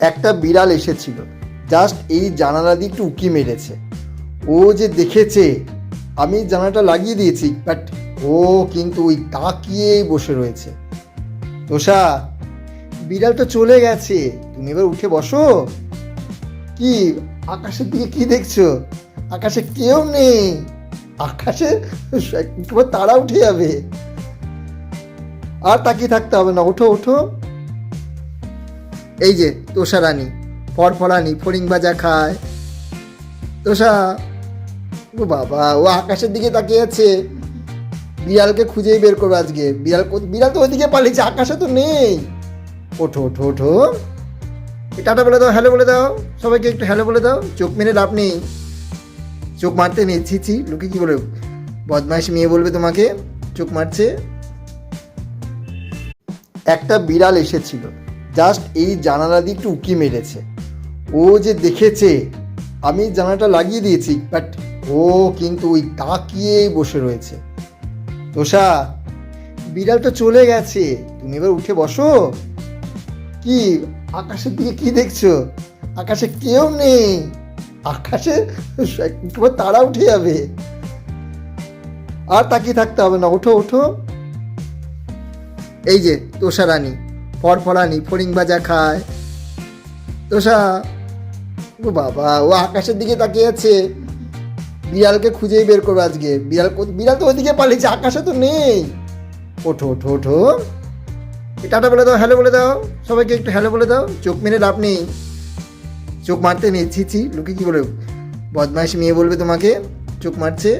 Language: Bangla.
একটা বিড়াল এসেছিল, জাস্ট এই জানালা দিয়ে একটু উঁকি মেরেছে। ও যে দেখেছে আমি জানালাটা লাগিয়ে দিয়েছি, বাট ও কিন্তু ওই তাকিয়েই বসে রয়েছে। তোষা, বিড়ালটা চলে গেছে, তুমি এবার উঠে বসো। কি আকাশের দিকে কি দেখছো? আকাশে কেউ নেই, আকাশে তোমার তারা উঠে যাবে। আর তাকিয়ে থাকতে হবে না, ওঠো ওঠো। এই যে তোষা রানী, ফরফরানি ফড়িং ভাজা খায়। তোষা, ও বাবা, ও আকাশের দিকে তাকিয়ে আছে। বিড়ালকে খুঁজেই বের করবো আজকে। বিড়াল তো ওইদিকে পালিয়েছে, আকাশে তো নেই। ওঠো ওঠো ওঠো, টাটা বলে দাও, হ্যালো বলে দাও, সবাইকে একটু হ্যালো বলে দাও। চোখ মেরে লাভ নেই, চোখ মারতে নেই। ছি, লোকে কি বলে, বদমাইশ মেয়ে বলবে তোমাকে, চোখ মারছে। একটা বিড়াল এসেছিল, জাস্ট এই জানালা দিয়ে একটু উঁকি মেরেছে। ও যে দেখেছে আমি জানালাটা লাগিয়ে দিয়েছি, বাট ও কিন্তু ওই তাকিয়েই বসে রয়েছে। তোষা, বিড়ালটা চলে গেছে, তুমি এবার উঠে বসো। কি আকাশের দিকে কি দেখছো? আকাশে কেউ নেই, আকাশে তোমার তারা উঠে যাবে। আর তাকিয়ে থাকতে হবে না, ওঠো ওঠো। এই যে তোষা রানী, ফরফরানি ফড়িং ভাজা খায়। তোষা, ও বাবা, ও আকাশের দিকে তাকিয়ে আছে। বিড়ালকে খুঁজেই বের করবো আজকে। বিড়াল তো ওইদিকে পালিয়েছে, আকাশে তো নেই। ওঠো ওঠো ওঠো, টাটা বলে দাও, হ্যালো বলে দাও, সবাইকে একটু হ্যালো বলে দাও। চোখ মেরে লাভ নেই, চোখ মারতে নেই। ছি, লোকে কি বলে, বদমাইশ মেয়ে বলবে তোমাকে, চোখ মারছে।